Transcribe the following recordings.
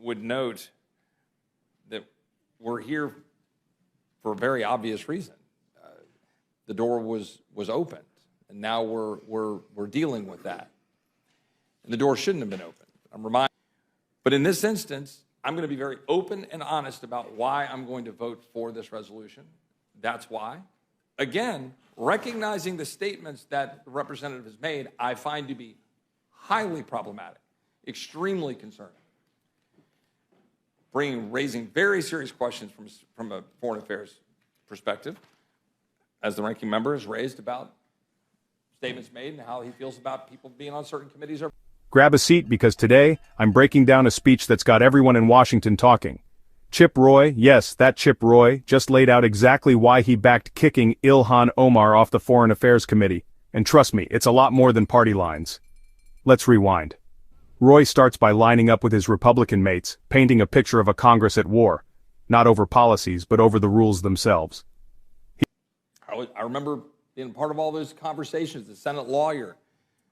would note that we're here for a very obvious reason. The door was opened, and now we're dealing with that. And the door shouldn't have been opened. I'm reminded. But in this instance, I'm going to be very open and honest about why I'm going to vote for this resolution. That's why. Again, recognizing the statements that the representative has made, I find to be highly problematic, extremely concerning, raising very serious questions from a foreign affairs perspective, as the ranking member has raised about statements made and how he feels about people being on certain committees. Grab a seat because today, I'm breaking down a speech that's got everyone in Washington talking. Chip Roy, yes, that Chip Roy, just laid out exactly why he backed kicking Ilhan Omar off the Foreign Affairs Committee. And trust me, it's a lot more than party lines. Let's rewind. Roy starts by lining up with his Republican mates, painting a picture of a Congress at war. Not over policies, but over the rules themselves. I remember being part of all those conversations, the Senate lawyer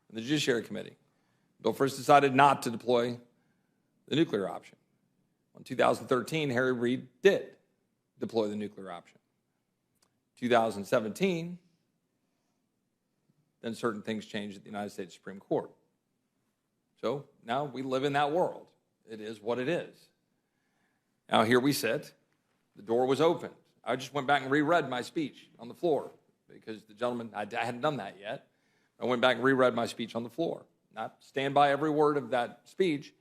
and the Judiciary Committee. Bill first decided not to deploy the nuclear option. In 2013, Harry Reid did deploy the nuclear option. 2017, then certain things changed at the United States Supreme Court. So now we live in that world. It is what it is. Now here we sit. The door was opened. I just went back and reread my speech on the floor because the gentleman, I hadn't done that yet. I went back and reread my speech on the floor. I stand by every word of that speech,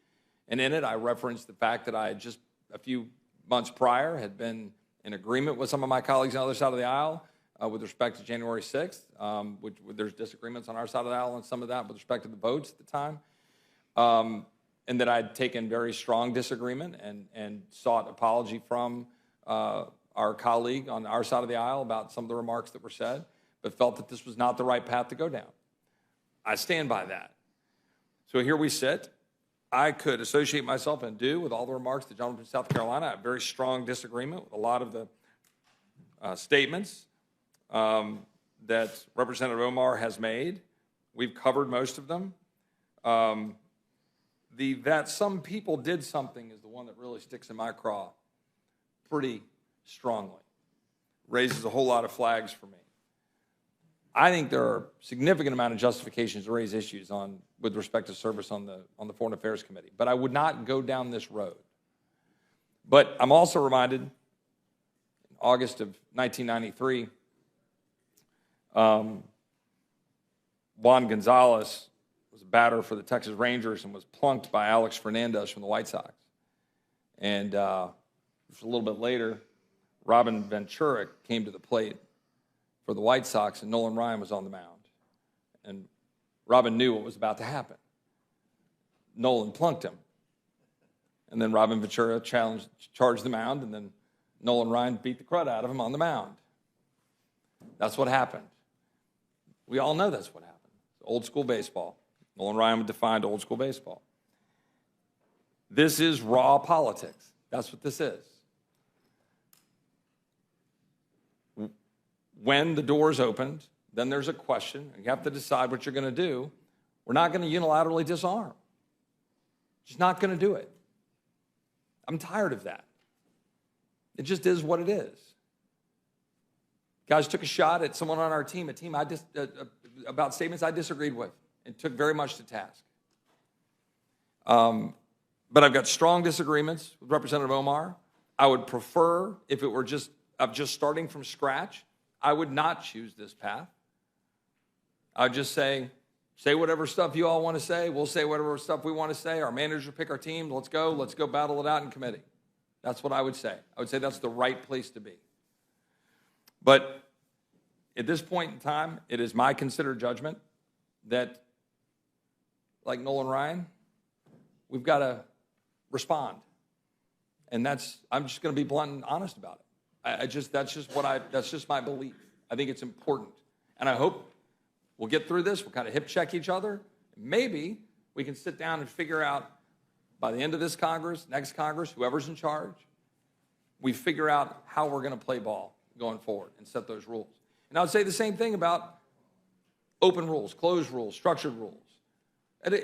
and in it I referenced the fact that I just a few months prior had been in agreement with some of my colleagues on the other side of the aisle with respect to January 6th, which there's disagreements on our side of the aisle on some of that with respect to the votes at the time, and that I'd taken very strong disagreement and sought apology from our colleague on our side of the aisle about some of the remarks that were said, but felt that this was not the right path to go down. I stand by that. So here we sit. I could associate myself and do with all the remarks the gentleman from South Carolina. I have very strong disagreement with a lot of the statements that Representative Omar has made. We've covered most of them. That some people did something is the one that really sticks in my craw pretty strongly. Raises a whole lot of flags for me. I think there are significant amount of justifications to raise issues with respect to service on the Foreign Affairs Committee, but I would not go down this road. But I'm also reminded, in August of 1993, Juan Gonzalez was a batter for the Texas Rangers and was plunked by Alex Fernandez from the White Sox. And just a little bit later, Robin Ventura came to the plate for the White Sox, and Nolan Ryan was on the mound. And Robin knew what was about to happen. Nolan plunked him. And then Robin Ventura charged the mound, and then Nolan Ryan beat the crud out of him on the mound. That's what happened. We all know that's what happened. Old school baseball. Nolan Ryan defined old school baseball. This is raw politics. That's what this is. When the door's opened, then there's a question, and you have to decide what you're going to do. We're not going to unilaterally disarm. Just not going to do it. I'm tired of that. It just is what it is. Guys took a shot at someone on our team, about statements I disagreed with and took very much to task. But I've got strong disagreements with Representative Omar. I would prefer, if it were just starting from scratch, I would not choose this path. I'd just say whatever stuff you all want to say. We'll say whatever stuff we want to say. Our managers will pick our team. Let's go battle it out in committee. That's what I would say. I would say that's the right place to be. But at this point in time, it is my considered judgment that, like Nolan Ryan, we've got to respond. And I'm just going to be blunt and honest about it. That's just my belief. I think it's important. And I hope we'll get through this. We'll kind of hip check each other. Maybe we can sit down and figure out by the end of this Congress, next Congress, whoever's in charge, we figure out how we're going to play ball going forward and set those rules. And I would say the same thing about open rules, closed rules, structured rules. And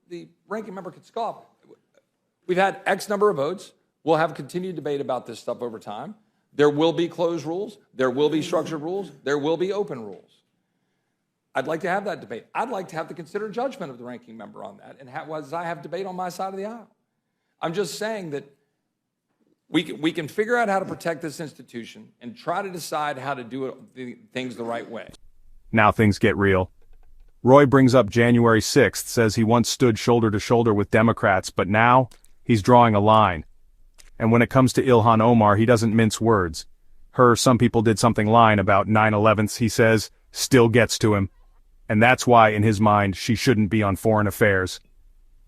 the ranking member could scoff. We've had X number of votes. We'll have continued debate about this stuff over time. There will be closed rules. There will be structured rules. There will be open rules. I'd like to have that debate. I'd like to have the considered judgment of the ranking member on that, and as I have debate on my side of the aisle. I'm just saying that we can figure out how to protect this institution and try to decide how to do things the right way. Now things get real. Roy brings up January 6th, says he once stood shoulder to shoulder with Democrats, but now he's drawing a line. And when it comes to Ilhan Omar, he doesn't mince words. Her "some people did something" line about 9/11s, he says, still gets to him. And that's why, in his mind, she shouldn't be on foreign affairs.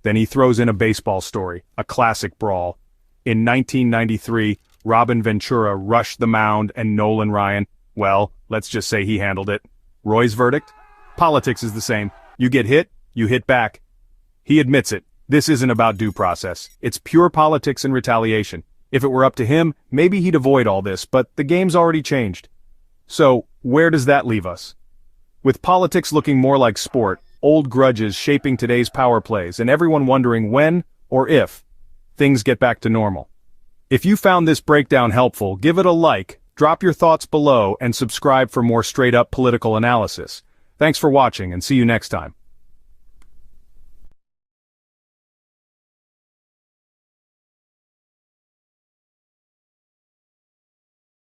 Then he throws in a baseball story, a classic brawl. In 1993, Robin Ventura rushed the mound and Nolan Ryan, well, let's just say he handled it. Roy's verdict? Politics is the same. You get hit, you hit back. He admits it. This isn't about due process. It's pure politics and retaliation. If it were up to him, maybe he'd avoid all this, but the game's already changed. So, where does that leave us? With politics looking more like sport, old grudges shaping today's power plays, and everyone wondering when, or if, things get back to normal. If you found this breakdown helpful, give it a like, drop your thoughts below, and subscribe for more straight-up political analysis. Thanks for watching, and see you next time.